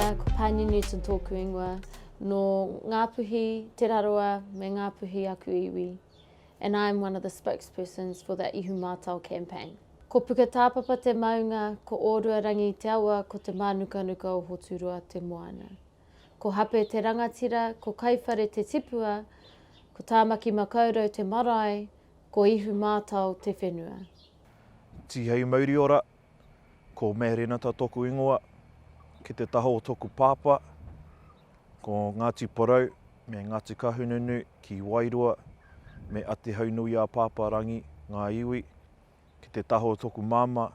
Pania, ko Pania Newton tōku ingoa, no ngā puhi, te raroa, me ngā puhi aku iwi. And I'm one of the spokespersons for the Ihumātao campaign. Ko puka tāpapa te maunga, ko ōrua rangi te awa, ko te mānukanuka o Hoturua te moana. Ko hape te rangatira, ko kaiwhare te tipua, ko tāmaki makaurau te marae, ko Ihumātao te whenua. Tihei mauri ora, ko me Renata tōku ingoa, ki te taho o tōku pāpā, ko Ngāti Porau, me Ngāti Kahununu, ki Wairua, me Ate Haunui a Pāpā rangi, ngā iwi, ki te taho o tōku māma,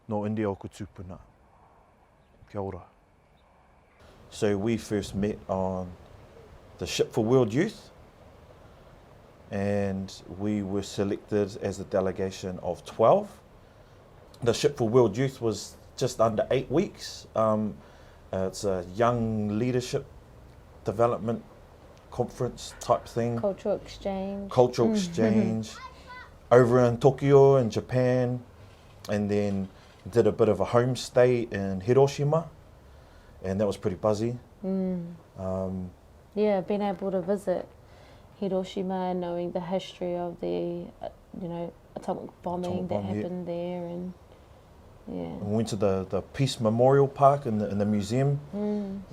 no India o Kutupuna. Kia ora. So we first met on the Ship for World Youth, and we were selected as a delegation of 12. The Ship for World Youth was just under 8 weeks. It's a young leadership development conference type thing. Cultural exchange. Cultural exchange. Over in Tokyo in Japan, and then did a bit of a homestay in Hiroshima, and that was pretty buzzy. Yeah, being able to visit Hiroshima and knowing the history of the, atomic bombing that happened there, and yeah. We went to the Peace Memorial Park in the museum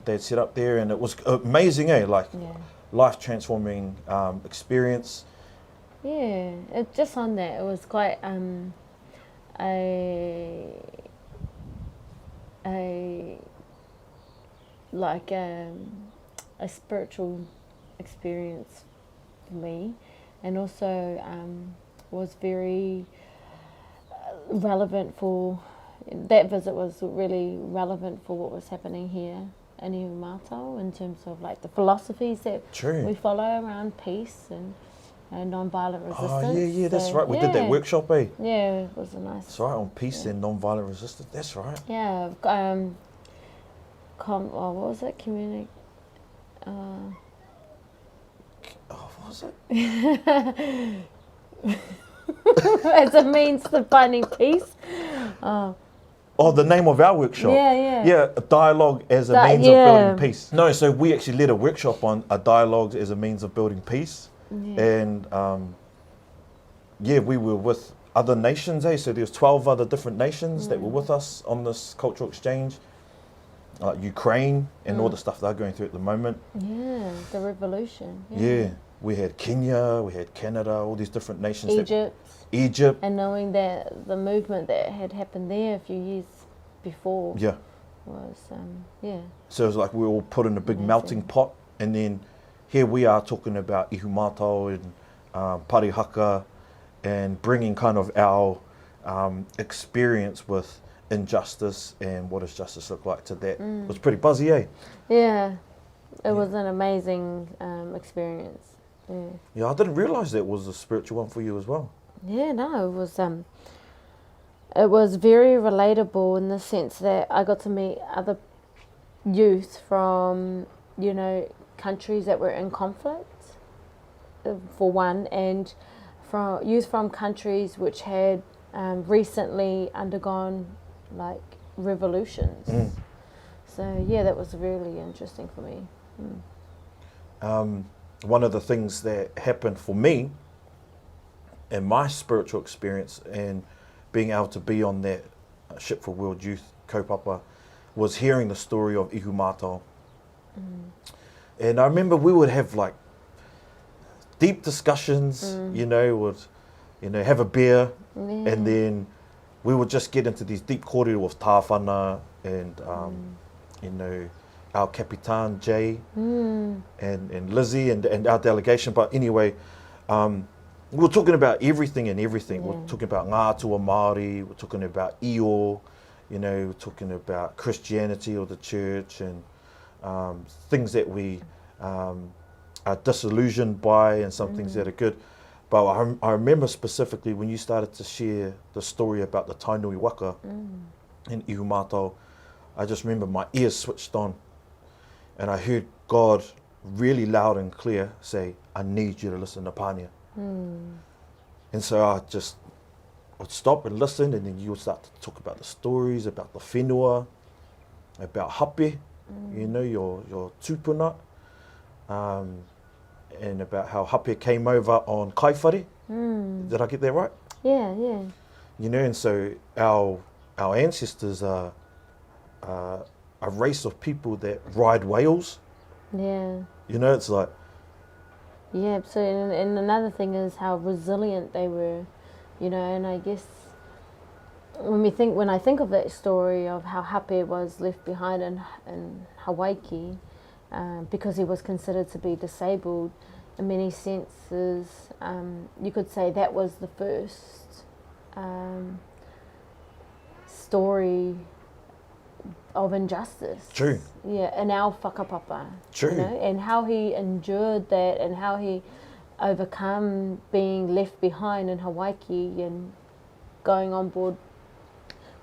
they'd set up there, and it was amazing, life transforming experience. Yeah, just on that, it was quite a spiritual experience for me, and also was very relevant for, that visit was really relevant for what was happening here in Ihumātao in terms of like the philosophies that we follow around peace and non-violent resistance. Oh yeah, that's right. We did that workshop, eh? Yeah, it was a nice. That's right, on peace and non-violent resistance. That's right. Yeah, what was it? What was it? As a means to finding peace. Oh, the name of our workshop. Yeah, a dialogue as a means of building peace. No, so we actually led a workshop on a dialogue as a means of building peace. And we were with other nations, so there's 12 other different nations that were with us on this cultural exchange, like Ukraine and all the stuff they're going through at the moment. Yeah, the revolution. Yeah, we had Kenya, we had Canada, all these different nations. Egypt. And knowing that the movement that had happened there a few years before was, So it was like we were all put in a big melting pot, and then here we are talking about Ihumātao and parihaka, and bringing kind of our experience with injustice and what does justice look like to that. It was pretty buzzy, eh? Yeah, it was an amazing experience. Yeah, I didn't realise that was a spiritual one for you as well. Yeah, no, it was very relatable in the sense that I got to meet other youth from, countries that were in conflict, for one, and from youth from countries which had recently undergone like revolutions. So yeah, that was really interesting for me. One of the things that happened for me in my spiritual experience and being able to be on that Ship for World Youth kaupapa was hearing the story of Ihumātao. And I remember we would have like deep discussions, would have a beer, and then we would just get into these deep kōrero with tāwhana and our Capitan Jay and Lizzie and our delegation. But anyway, we were talking about everything and everything. We're talking about ngā tua Māori, we're talking about io, we're talking about Christianity or the church, and things that we are disillusioned by, and some things that are good. But I remember specifically when you started to share the story about the tainui waka in Ihumātao, I just remember my ears switched on, and I heard God really loud and clear say, I need you to listen to Pania. And so I'd stop and listen, and then you would start to talk about the stories, about the whenua, about hape, you know, your tupuna, and about how hape came over on kaiwhare. Did I get that right? Yeah, yeah. You know, and so our ancestors are a race of people that ride whales. Yeah. You know, it's like... Yeah, so and another thing is how resilient they were, you know, and I guess when I think of that story of how Hape was left behind in Hawaii, because he was considered to be disabled, in many senses, you could say that was the first story of injustice. True. Yeah, in our whakapapa. True. You know, and how he endured that and how he overcome being left behind in Hawaii and going on board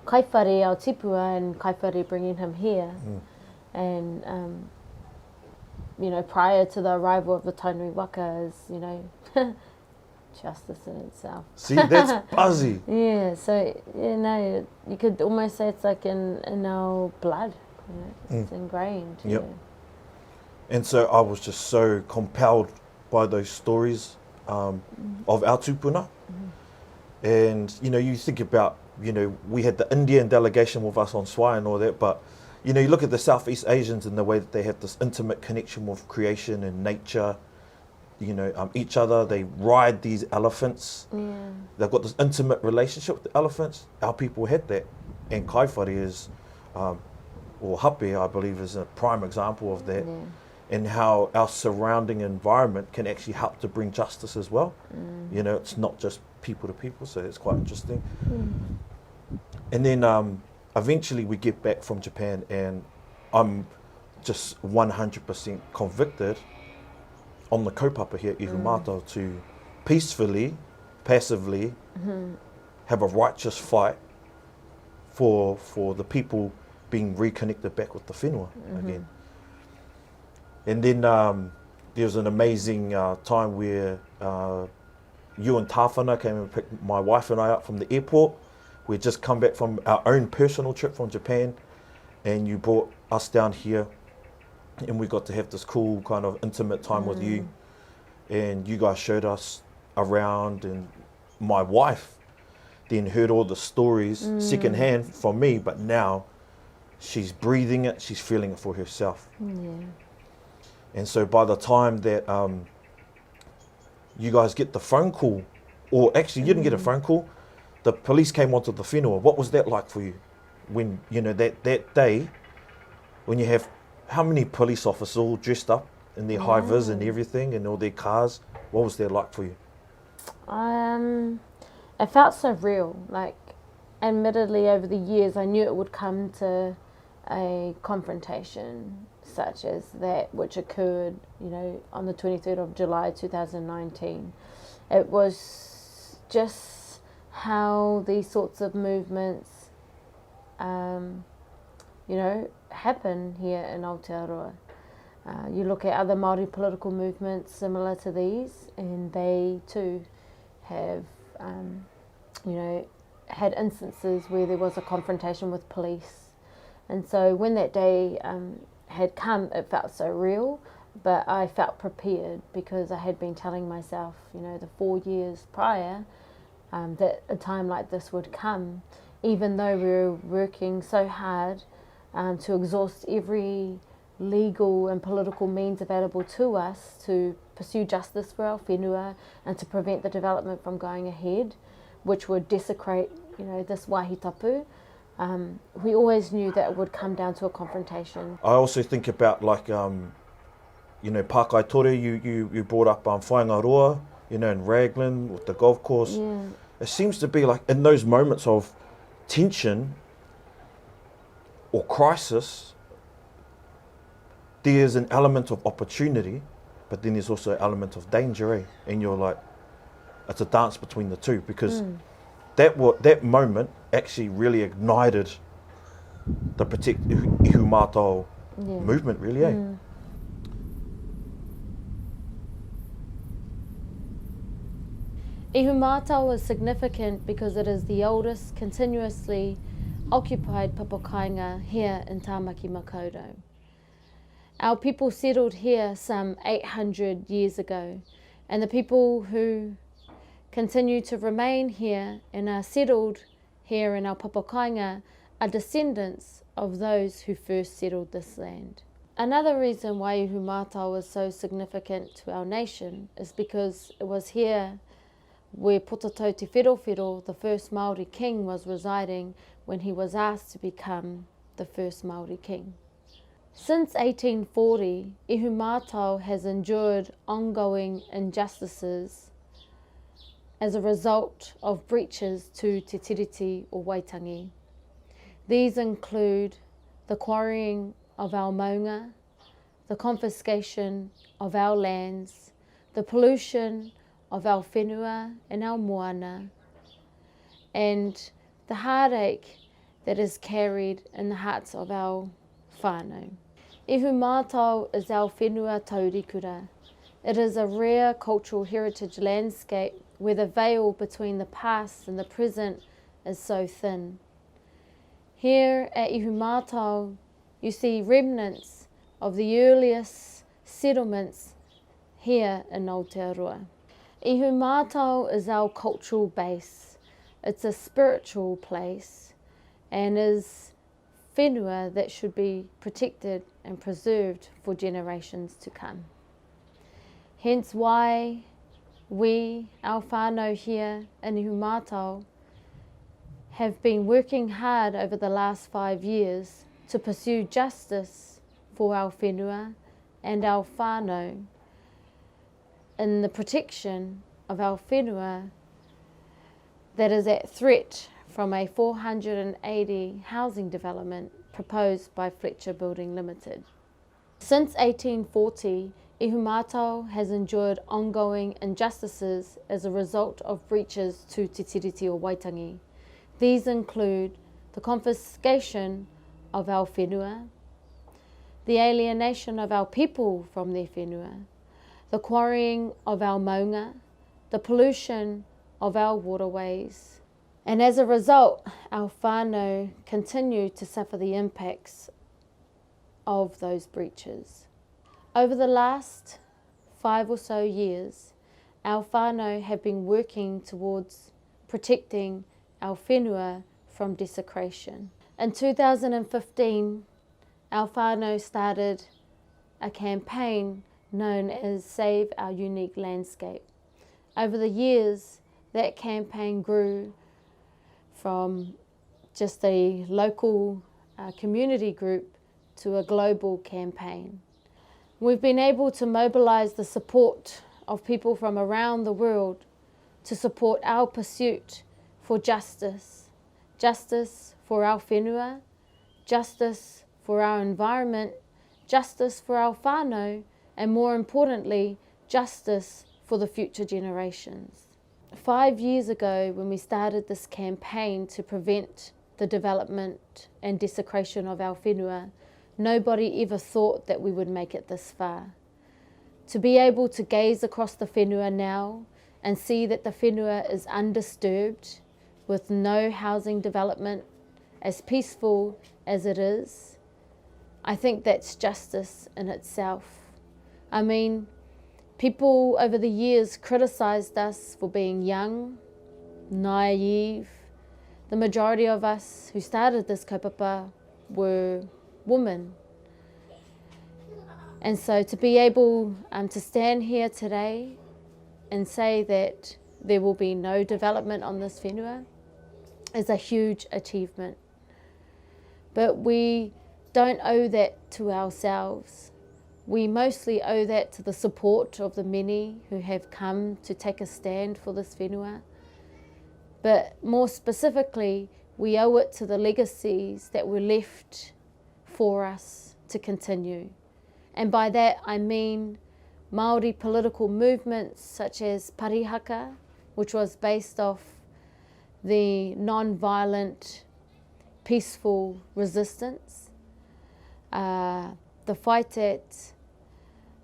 kaiwhare ao tipua and kaiwhare bringing him here. And, you know, prior to the arrival of the Tainui Waka is, you know, justice in itself. See, that's buzzy. Yeah, so, you know, you could almost say it's like in our blood, you know, it's ingrained. Yep. Yeah. And so I was just so compelled by those stories of our tupuna. And, you know, you think about, you know, we had the Indian delegation with us on Swai and all that, but, you know, you look at the Southeast Asians and the way that they have this intimate connection with creation and nature, you know, each other. They ride these elephants. Yeah. They've got this intimate relationship with the elephants. Our people had that. And kaiwhare is, or hape, I believe, is a prime example of that. Yeah. And how our surrounding environment can actually help to bring justice as well. You know, it's not just people to people, so it's quite interesting. And then eventually we get back from Japan and I'm just 100% convicted on the kaupapa here, Ihumātao, to peacefully, passively have a righteous fight for the people being reconnected back with the whenua again. And then there was an amazing time where you and Tāwhana came and picked my wife and I up from the airport. We'd just come back from our own personal trip from Japan, and you brought us down here, and we got to have this cool kind of intimate time with you, and you guys showed us around, and my wife then heard all the stories secondhand from me, but now she's breathing it, she's feeling it for herself. And so by the time that you guys get the phone call, or actually you didn't get a phone call, the police came onto the whenua. What was that like for you? When, you know, that day, when you have how many police officers all dressed up in their high vis and everything and all their cars, what was that like for you? It felt so real. Like, admittedly, over the years, I knew it would come to a confrontation such as that which occurred, you know, on the 23rd of July 2019. It was just how these sorts of movements, you know, happen here in Aotearoa. You look at other Māori political movements similar to these, and they too have, you know, had instances where there was a confrontation with police. And so when that day had come, it felt so real, but I felt prepared because I had been telling myself, you know, the 4 years prior, that a time like this would come, even though we were working so hard to exhaust every legal and political means available to us to pursue justice for our whenua and to prevent the development from going ahead, which would desecrate, you know, this wāhi tapu. We always knew that it would come down to a confrontation. I also think about, like, you know, Pākai Tore, you brought up Whaingaroa, you know, in Raglan with the golf course. Yeah. It seems to be like in those moments of tension or crisis, there's an element of opportunity, but then there's also an element of danger, eh? And you're like, it's a dance between the two, because that moment actually really ignited the Protect Ihumātao movement, really, eh? Ihumātao is significant because it is the oldest continuously occupied papakainga here in Tāmaki Makaurau. Our people settled here some 800 years ago, and the people who continue to remain here and are settled here in our papakainga are descendants of those who first settled this land. Another reason why Ihumātao is so significant to our nation is because it was here where Potatau Te Whetowhetho, the first Māori king, was residing when he was asked to become the first Māori king. Since 1840, Ihumātao has endured ongoing injustices as a result of breaches to Te Tiriti o Waitangi. These include the quarrying of our maunga, the confiscation of our lands, the pollution of our whenua and our moana, and the heartache that is carried in the hearts of our whānau. Ihumātao is our whenua taurikura. It is a rare cultural heritage landscape where the veil between the past and the present is so thin. Here at Ihumātao, you see remnants of the earliest settlements here in Aotearoa. Ihumātao is our cultural base. It's a spiritual place and is whenua that should be protected and preserved for generations to come. Hence why we, our whānau here in Ihumātao, have been working hard over the last 5 years to pursue justice for our whenua and our whānau in the protection of our whenua that is at threat from a 480 housing development proposed by Fletcher Building Limited. Since 1840, Ihumātao has endured ongoing injustices as a result of breaches to Te Tiriti o Waitangi. These include the confiscation of our whenua, the alienation of our people from their whenua, the quarrying of our maunga, the pollution of our waterways, and as a result, our whānau continue to suffer the impacts of those breaches. Over the last 5 or so years, our whānau have been working towards protecting our whenua from desecration. In 2015, our whānau started a campaign known as Save Our Unique Landscape. Over the years, that campaign grew from just a local community group to a global campaign. We've been able to mobilise the support of people from around the world to support our pursuit for justice. Justice for our whenua, justice for our environment, justice for our whānau, and more importantly, justice for the future generations. 5 years ago, when we started this campaign to prevent the development and desecration of our whenua, nobody ever thought that we would make it this far. To be able to gaze across the whenua now and see that the whenua is undisturbed, with no housing development, as peaceful as it is, I think that's justice in itself. I mean, people over the years criticised us for being young, naive. The majority of us who started this kaupapa were women. And so to be able to stand here today and say that there will be no development on this whenua is a huge achievement. But we don't owe that to ourselves. We mostly owe that to the support of the many who have come to take a stand for this whenua. But more specifically, we owe it to the legacies that were left for us to continue. And by that I mean Māori political movements such as Parihaka, which was based off the non-violent, peaceful resistance, the fight at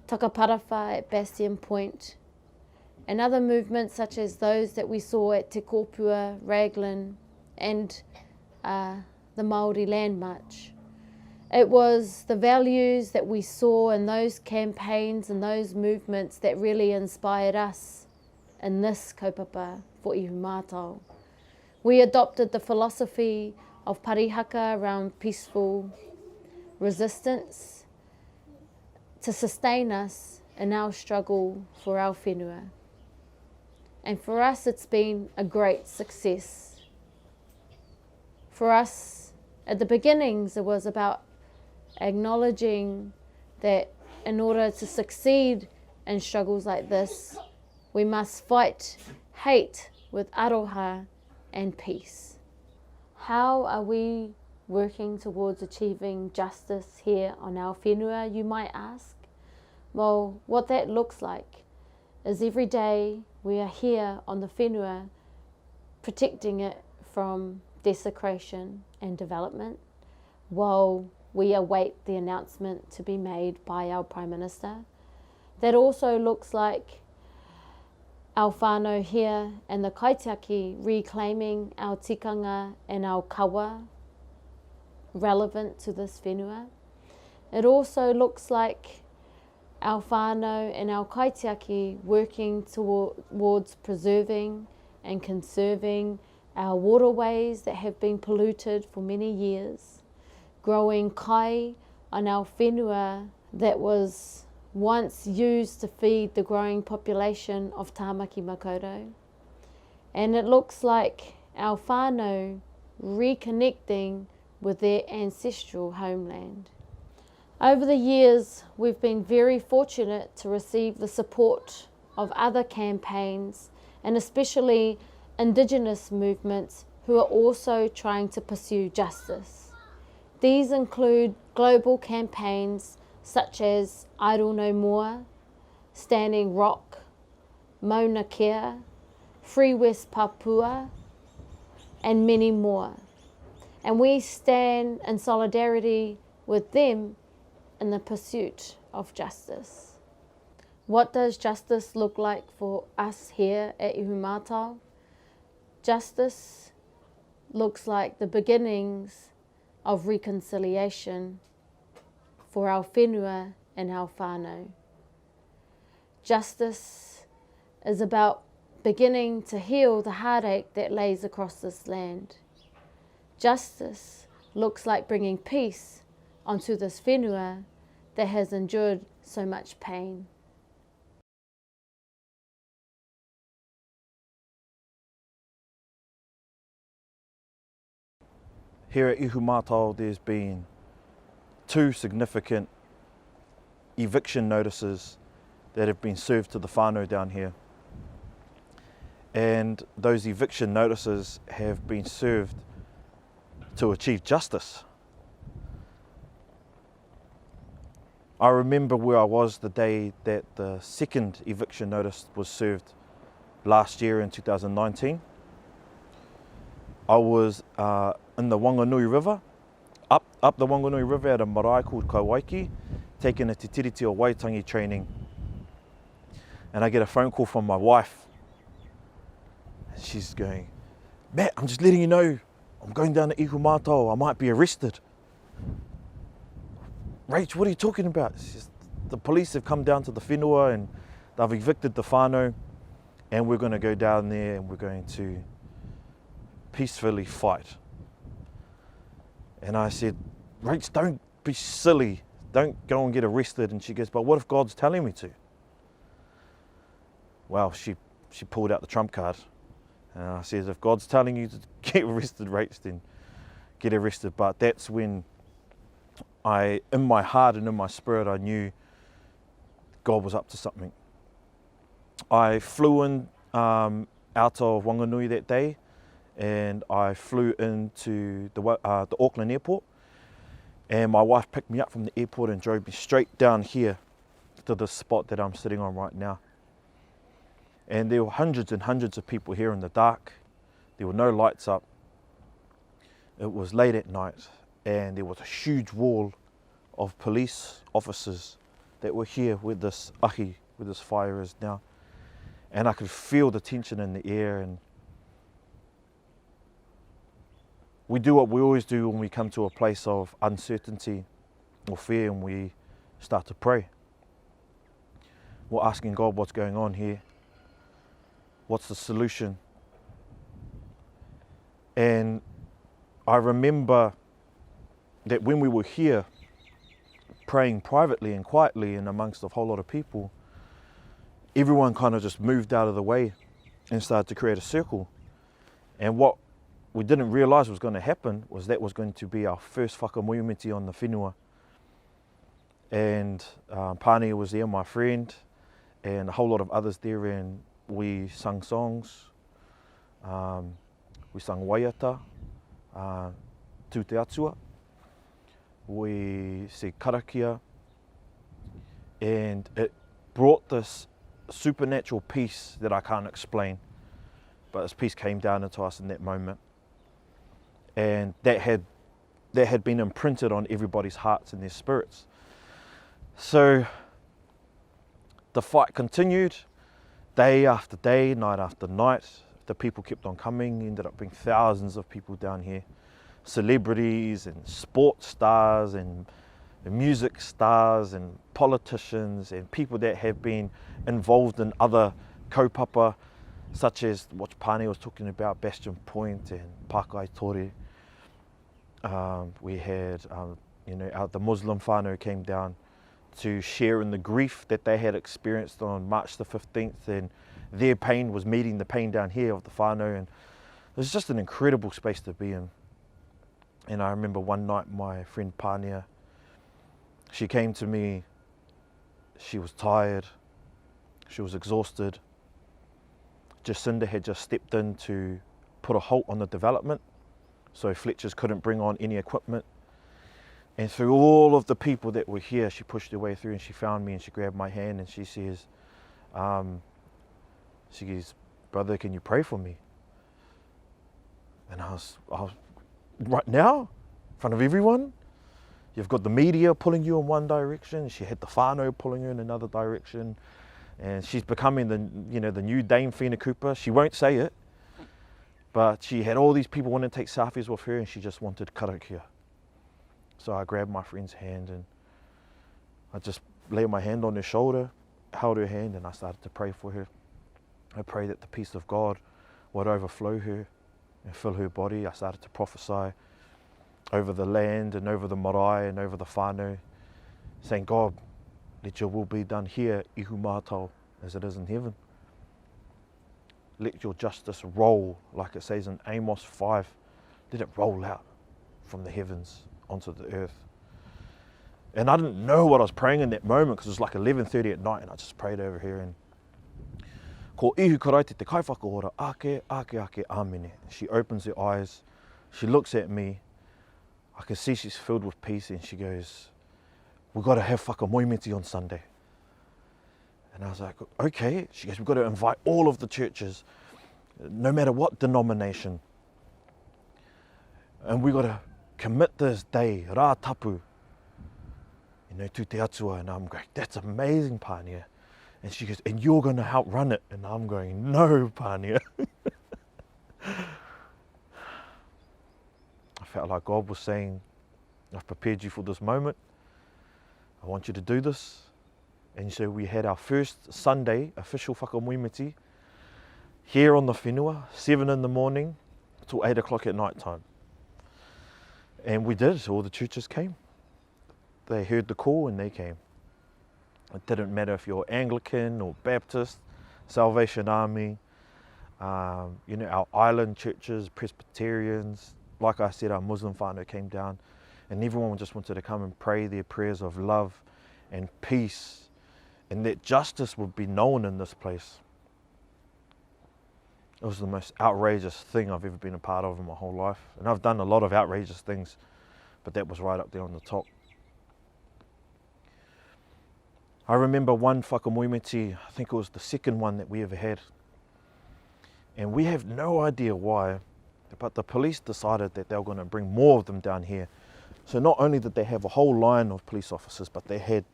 Takaparafa at Bastion Point, and other movements such as those that we saw at Te Kōpua, Raglan, and the Māori Land March. It was the values that we saw in those campaigns and those movements that really inspired us in this kaupapa for Ihumātao. We adopted the philosophy of parihaka around peaceful resistance to sustain us in our struggle for our whenua. And for us, it's been a great success. For us, at the beginnings, it was about acknowledging that in order to succeed in struggles like this, we must fight hate with aroha and peace. How are we working towards achieving justice here on our whenua, you might ask? Well, what that looks like is every day we are here on the whenua protecting it from desecration and development while we await the announcement to be made by our Prime Minister. That also looks like our whānau here and the kaitiaki reclaiming our tikanga and our kawa relevant to this whenua. It also looks like our whānau and our kaitiaki working towards preserving and conserving our waterways that have been polluted for many years, growing kai on our whenua that was once used to feed the growing population of Tāmaki Makaurau. And it looks like our whānau reconnecting with their ancestral homeland. Over the years, we've been very fortunate to receive the support of other campaigns and especially Indigenous movements who are also trying to pursue justice. These include global campaigns such as Airo No More, Standing Rock, Mauna Kea, Free West Papua, and many more. And we stand in solidarity with them in the pursuit of justice. What does justice look like for us here at Ihumātao? Justice looks like the beginnings of reconciliation for our whenua and our whānau. Justice is about beginning to heal the heartache that lays across this land. Justice looks like bringing peace onto this whenua that has endured so much pain. Here at Ihumātao, there's been 2 significant eviction notices that have been served to the whānau down here. And those eviction notices have been served to achieve justice. I remember where I was the day that the second eviction notice was served last year in 2019. I was in the Whanganui River, up the Whanganui River at a marae called Kawaiki, taking a Te Tiriti o Waitangi training. And I get a phone call from my wife. She's going, "Matt, I'm just letting you know, I'm going down to Ihumātao, I might be arrested." "Rach, what are you talking about?" She says, "The police have come down to the whenua and they've evicted the whānau, and we're going to go down there and we're going to peacefully fight." And I said, "Rach, don't be silly. Don't go and get arrested." And she goes, "But what if God's telling me to?" Well, she pulled out the trump card. And I said, "If God's telling you to get arrested, Rach, then get arrested." But that's when in my heart and in my spirit, I knew God was up to something. I flew in out of Whanganui that day, and I flew into the Auckland airport, and my wife picked me up from the airport and drove me straight down here to the spot that I'm sitting on right now. And there were hundreds and hundreds of people here in the dark. There were no lights up. It was late at night, and there was a huge wall of police officers that were here where this ahi, where this fire is now. And I could feel the tension in the air. And we do what we always do when we come to a place of uncertainty. or fear, and we start to pray. We're asking God, what's going on here? What's the solution? And I remember that when we were here praying privately and quietly and amongst a whole lot of people, everyone kind of just moved out of the way and started to create a circle. And what we didn't realise was going to happen was that was going to be our first whakamoemiti on the whenua. And Pania was there, my friend, and a whole lot of others there, and we sung songs. We sung waiata, tū te atua. We said karakia, and it brought this supernatural peace that I can't explain, but this peace came down into us in that moment, and that had been imprinted on everybody's hearts and their spirits. So the fight continued, day after day, night after night. The people kept on coming, ended up being thousands of people down here, celebrities and sports stars and music stars and politicians and people that have been involved in other kaupapa, such as what Pania was talking about, Bastion Point and Pakai Tore. We had, the Muslim whānau came down to share in the grief that they had experienced on March the 15th, and their pain was meeting the pain down here of the whānau, and it was just an incredible space to be in. And I remember one night my friend Pania, she came to me, she was tired, she was exhausted. Jacinda had just stepped in to put a halt on the development, so Fletcher's couldn't bring on any equipment. And through all of the people that were here, she pushed her way through and she found me and she grabbed my hand and she says, brother, can you pray for me? And I was right now, in front of everyone? You've got the media pulling you in one direction. She had the whānau pulling her in another direction. And she's becoming the new Dame Whina Cooper. She won't say it, but she had all these people wanting to take selfies with her and she just wanted karakia. So I grabbed my friend's hand and I just laid my hand on her shoulder, held her hand, and I started to pray for her. I prayed that the peace of God would overflow her and fill her body. I started to prophesy over the land and over the marae and over the whānau, saying, God, let your will be done here, Ihumātao, as it is in heaven. Let your justice roll, like it says in Amos 5. Let it roll out from the heavens onto the earth. And I didn't know what I was praying in that moment because it was like 11:30 at night, and I just prayed over here and ko ihu karaite te kaiwhakaora, ake, ake, ake, amene. She opens her eyes, she looks at me, I can see she's filled with peace, and she goes, we've got to have whakamoemiti on Sunday. And I was like, okay. She goes, we've got to invite all of the churches, no matter what denomination. And we've got to commit this day, rā tapu, to te atua. And I'm going, that's amazing, Pania. And she goes, and you're going to help run it. And I'm going, no, Pania. I felt like God was saying, I've prepared you for this moment. I want you to do this. And so we had our first Sunday official whakamoemiti here on the whenua, 7 in the morning till 8 o'clock at night time. And we did, all the churches came. They heard the call and they came. It didn't matter if you're Anglican or Baptist, Salvation Army, our island churches, Presbyterians. Like I said, our Muslim whānau came down, and everyone just wanted to come and pray their prayers of love and peace, and that justice would be known in this place. It was the most outrageous thing I've ever been a part of in my whole life. And I've done a lot of outrageous things, but that was right up there on the top. I remember one whakamoemiti, I think it was the second one that we ever had. And we have no idea why, but the police decided that they were going to bring more of them down here. So not only did they have a whole line of police officers, but they had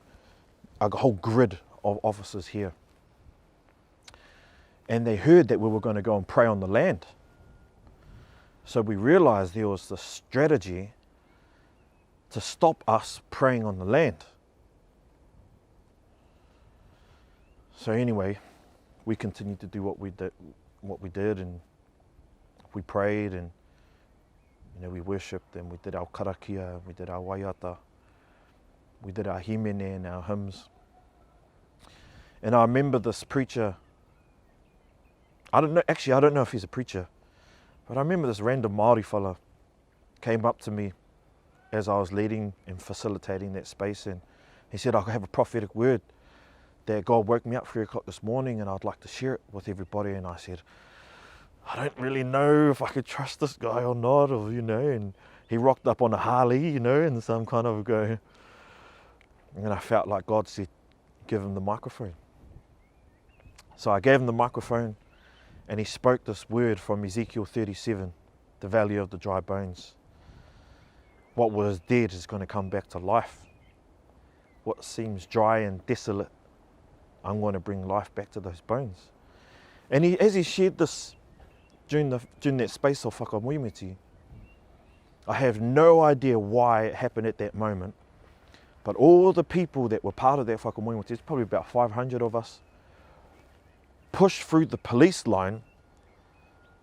a whole grid of officers here. And they heard that we were going to go and pray on the land. So we realized there was this strategy to stop us praying on the land. So anyway, we continued to do what we did, and we prayed, and we worshipped, and we did our karakia, we did our waiata, we did our himene and our hymns. And I remember this preacher, I don't know if he's a preacher, but I remember this random Māori fella came up to me as I was leading and facilitating that space, and he said, I have a prophetic word that God woke me up 3 o'clock this morning and I'd like to share it with everybody. And I said, I don't really know if I could trust this guy or not, or and he rocked up on a Harley, and some kind of go, and I felt like God said, give him the microphone. So I gave him the microphone, and he spoke this word from Ezekiel 37, the valley of the dry bones. What was dead is going to come back to life. What seems dry and desolate, I'm going to bring life back to those bones. And as he shared this during that space of whakamuimiti, I have no idea why it happened at that moment, but all the people that were part of that whakamuimiti, there's probably about 500 of us, pushed through the police line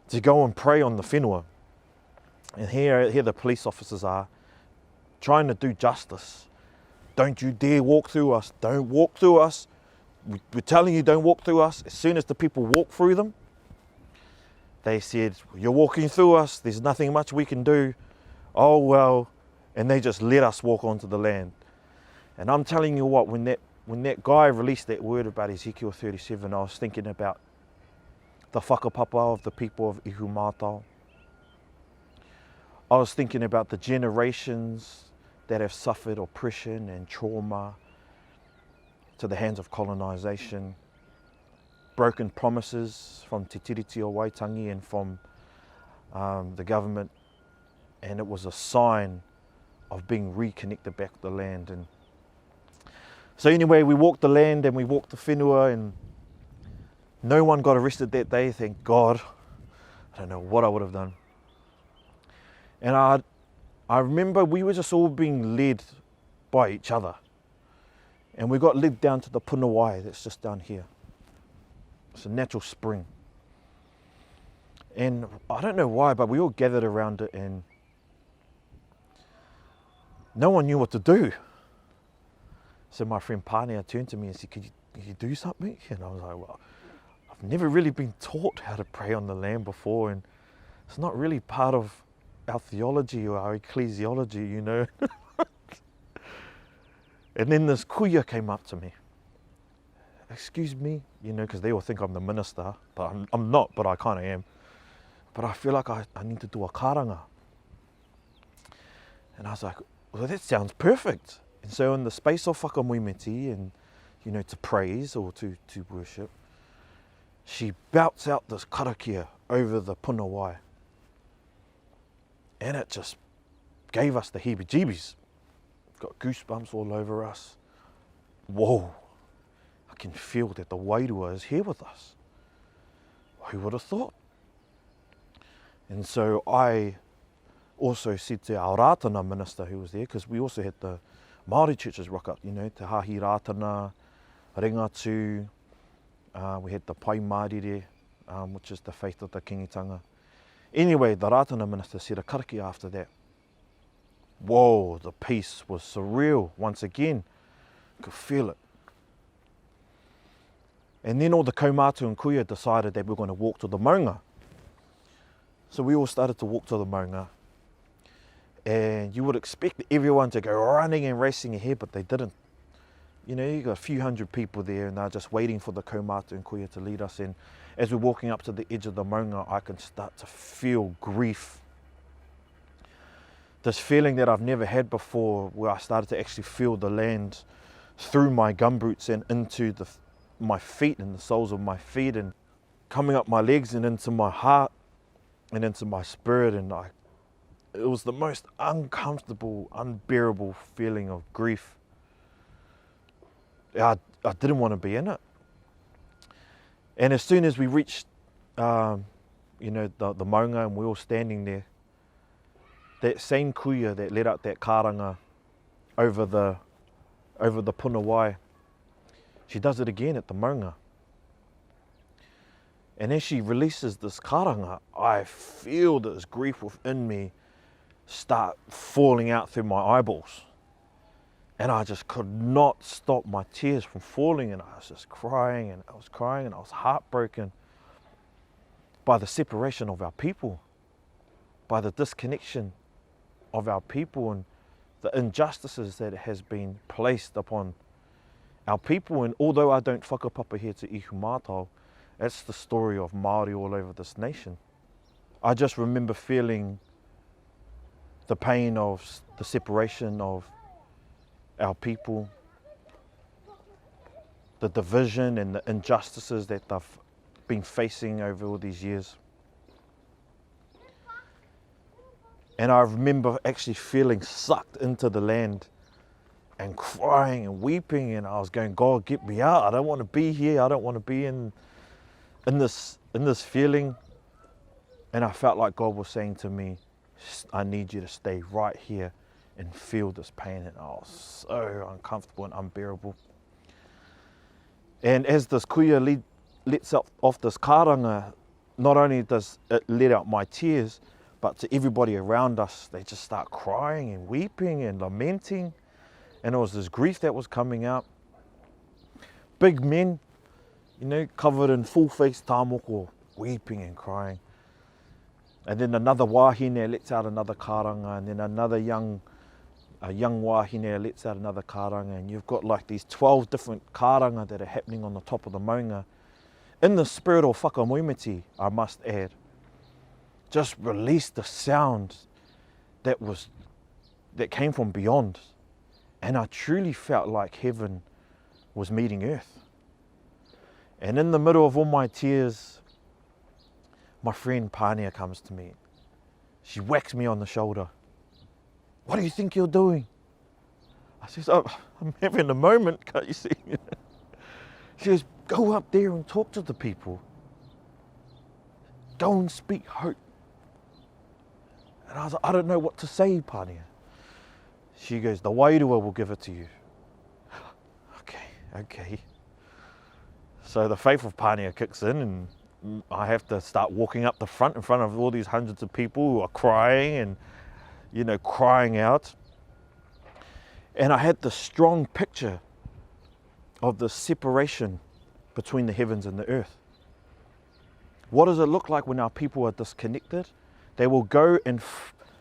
to go and pray on the whenua. And here the police officers are trying to do justice. Don't you dare walk through us. Don't walk through us. We're telling you, don't walk through us. As soon as the people walk through them, they said, you're walking through us. There's nothing much we can do. Oh, well. And they just let us walk onto the land. And I'm telling you what, when that guy released that word about Ezekiel 37, I was thinking about the whakapapa of the people of Ihumātao. I was thinking about the generations that have suffered oppression and trauma to the hands of colonisation, broken promises from Te Tiriti o Waitangi and from the government, and it was a sign of being reconnected back to the land. And so anyway, we walked the land and we walked the whenua, and no one got arrested that day, thank God. I don't know what I would have done. And I remember we were just all being led by each other. And we got led down to the Punawai that's just down here. It's a natural spring. And I don't know why, but we all gathered around it and no one knew what to do. So my friend Pania turned to me and said, could you do something? And I was like, well, I've never really been taught how to pray on the land before, and it's not really part of our theology or our ecclesiology, And then this kuya came up to me. Excuse me, because they all think I'm the minister, but I'm not, but I kind of am. But I feel like I need to do a karanga. And I was like, well, that sounds perfect. And so in the space of whakamuimiti and, to praise or to worship, she belts out this karakia over the Punawai. And it just gave us the heebie-jeebies. Got goosebumps all over us. Whoa, I can feel that the wairua is here with us. Who would have thought? And so I also said to our rātana minister who was there, because we also had the Māori churches rock up, Te Hahi Rātana, Ringatu, we had the Pai Mārire, which is the faith of the kingitanga. Anyway, the Rātana minister said a karaki after that. Whoa, the peace was surreal once again. You could feel it. And then all the kaumātu and kuia decided that we were going to walk to the maunga. So we all started to walk to the maunga. And you would expect everyone to go running and racing ahead, but they didn't. You got a few hundred people there and they're just waiting for the kaumātu and kuia to lead us. And as we're walking up to the edge of the maunga, I can start to feel grief. This feeling that I've never had before, where I started to actually feel the land through my gumboots and into my feet and the soles of my feet, and coming up my legs and into my heart and into my spirit. And it was the most uncomfortable, unbearable feeling of grief. I didn't want to be in it. And as soon as we reached, the maunga, and we were all standing there, that same kuia that led up that karanga over the punawai. She does it again at the maunga. And as she releases this karanga, I feel this grief within me start falling out through my eyeballs. And I just could not stop my tears from falling, and I was just crying, and I was crying, and I was heartbroken by the separation of our people, by the disconnection of our people, and the injustices that has been placed upon our people. And although I don't whakapapa here to Ihumātao, that's the story of Māori all over this nation. I just remember feeling the pain of the separation of our people, the division and the injustices that they've been facing over all these years. And I remember actually feeling sucked into the land and crying and weeping, and I was going, God, get me out. I don't want to be here. I don't want to be in this feeling. And I felt like God was saying to me, I need you to stay right here and feel this pain. And I was so uncomfortable and unbearable. And as this kuia lets off this karanga, not only does it let out my tears, but to everybody around us, they just start crying and weeping and lamenting. And it was this grief that was coming out. Big men, you know, covered in full face tāmoko, weeping and crying. And then another wahine lets out another karanga, and then another young wahine lets out another karanga, and you've got like these 12 different karanga that are happening on the top of the maunga. In the spirit of whakamoemiti, I must add, just release the sound that came from beyond. And I truly felt like heaven was meeting earth. And in the middle of all my tears, my friend Pania comes to me. She whacks me on the shoulder. What do you think you're doing? I says, oh, I'm having a moment, can't you see? She goes, go up there and talk to the people. Go and speak hope. And I was like, I don't know what to say, Pania. She goes, the wairua will give it to you. Okay. So the faith of Pania kicks in, and I have to start walking up the front in front of all these hundreds of people who are crying and, you know, crying out. And I had this strong picture of the separation between the heavens and the earth. What does it look like when our people are disconnected? They will go and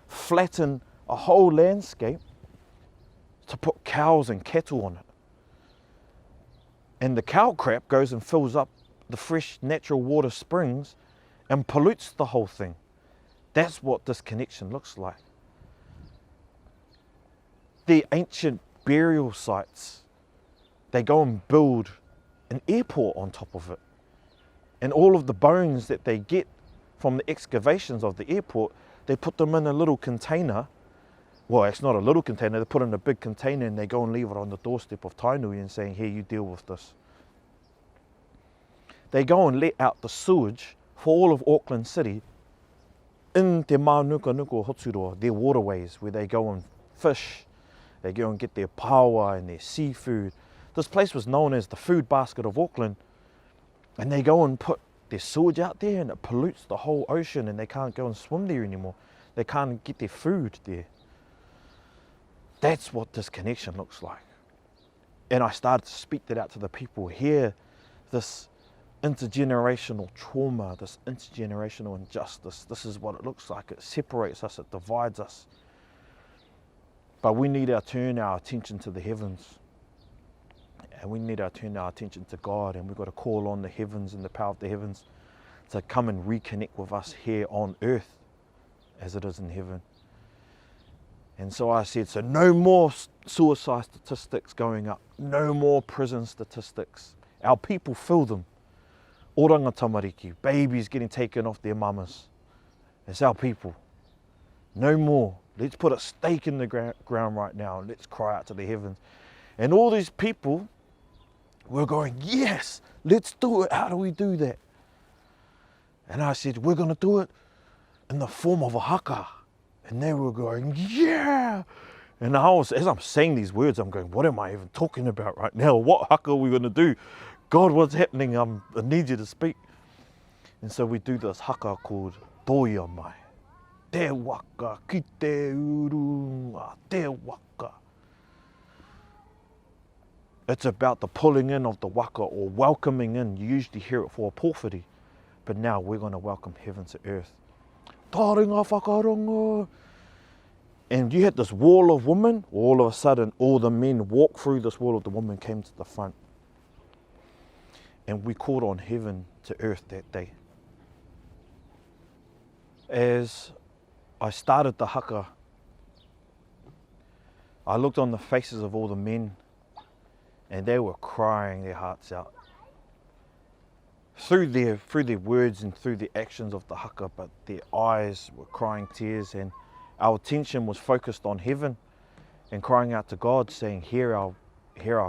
flatten a whole landscape to put cows and cattle on it. And the cow crap goes and fills up the fresh natural water springs and pollutes the whole thing. That's what disconnection looks like. The ancient burial sites, they go and build an airport on top of it. And all of the bones that they get from the excavations of the airport, they put them in a little container. Well, it's not a little container, they put it in a big container, and they go and leave it on the doorstep of Tainui and saying, here, you deal with this. They go and let out the sewage for all of Auckland City in te mānuka hoturoa, their waterways, where they go and fish, they go and get their paua and their seafood. This place was known as the food basket of Auckland, and they go and put their sewage out there, and it pollutes the whole ocean, and they can't go and swim there anymore. They can't get their food there. That's what disconnection looks like. And I started to speak that out to the people here, this intergenerational trauma, this intergenerational injustice. This is what it looks like. It separates us, it divides us. But we need to turn our attention to the heavens. And we need to turn our attention to God, and we've got to call on the heavens and the power of the heavens to come and reconnect with us here on earth as it is in heaven. And so I said, so no more suicide statistics going up, no more prison statistics. Our people feel them. Oranga tamariki, babies getting taken off their mamas. It's our people. No more. Let's put a stake in the ground right now, and let's cry out to the heavens. And all these people were going, yes, let's do it. How do we do that? And I said, we're going to do it in the form of a haka. And they were going, yeah, And as I'm saying these words, I'm going, what am I even talking about right now? What haka are we going to do? God, what's happening? I need you to speak. And so we do this haka called toia mai. Te waka ki te urunga, te waka. It's about the pulling in of the waka or welcoming in. You usually hear it for a pōwhiri, but now we're going to welcome heaven to earth. Taringa whakarongo. And you had this wall of women, all of a sudden all the men walked through this wall of the women, came to the front. And we called on heaven to earth that day. As I started the haka, I looked on the faces of all the men and they were crying their hearts out. Through their words and through the actions of the haka, but their eyes were crying tears, and our attention was focused on heaven and crying out to God, saying, hear our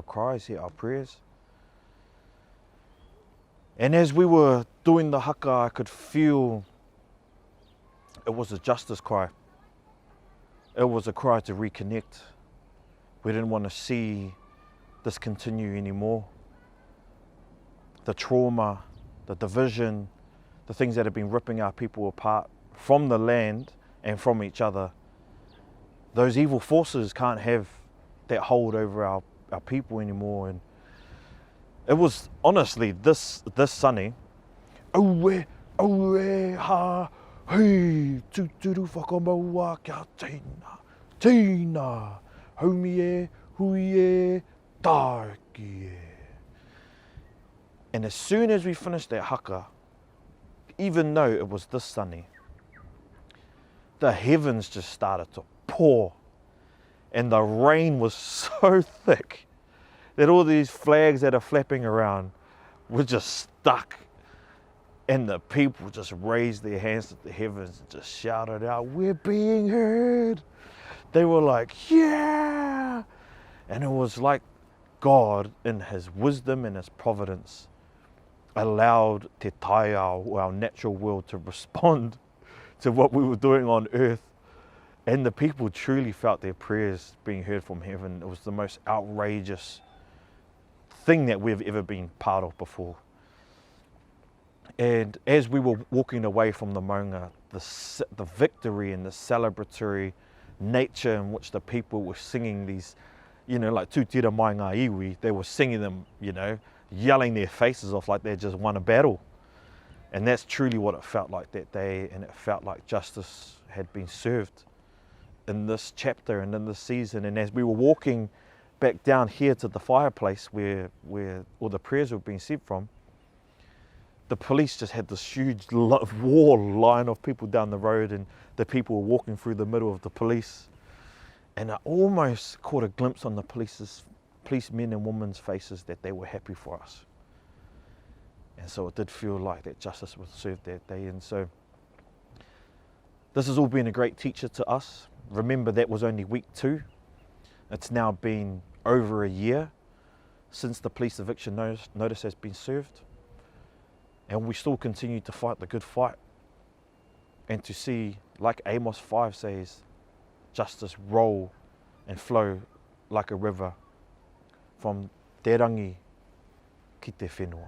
cries, hear our prayers. And as we were doing the haka, I could feel it was a justice cry. It was a cry to reconnect. We didn't want to see this continue anymore. The trauma, the division, the things that have been ripping our people apart from the land and from each other, those evil forces can't have that hold over our people anymore. And it was honestly this Sunday, aue ha hei tuturu whakamaua kia tina haumie huie tāki e. And as soon as we finished that haka, even though it was this sunny, the heavens just started to pour, and the rain was so thick that all these flags that are flapping around were just stuck, and the people just raised their hands to the heavens and just shouted out, we're being heard. They were like, yeah! And it was like God, in his wisdom and his providence, allowed te taiao, our natural world, to respond to what we were doing on earth. And the people truly felt their prayers being heard from heaven. It was the most outrageous thing that we've ever been part of before. And as we were walking away from the maunga, the victory and the celebratory nature in which the people were singing these, like tūtira mai ngā iwi, they were singing them, yelling their faces off like they just won a battle. And that's truly what it felt like that day, and it felt like justice had been served in this chapter and in this season. And as we were walking back down here to the fireplace where all the prayers were being said from, the police just had this huge wall line of people down the road, and the people were walking through the middle of the police. And I almost caught a glimpse on the policemen and women's faces that they were happy for us. And so it did feel like that justice was served that day. And so this has all been a great teacher to us. Remember, that was only week 2. It's now been over a year since the police eviction notice has been served. And we still continue to fight the good fight. And to see, like Amos 5 says, justice roll and flow like a river from te rangi ki te whenua.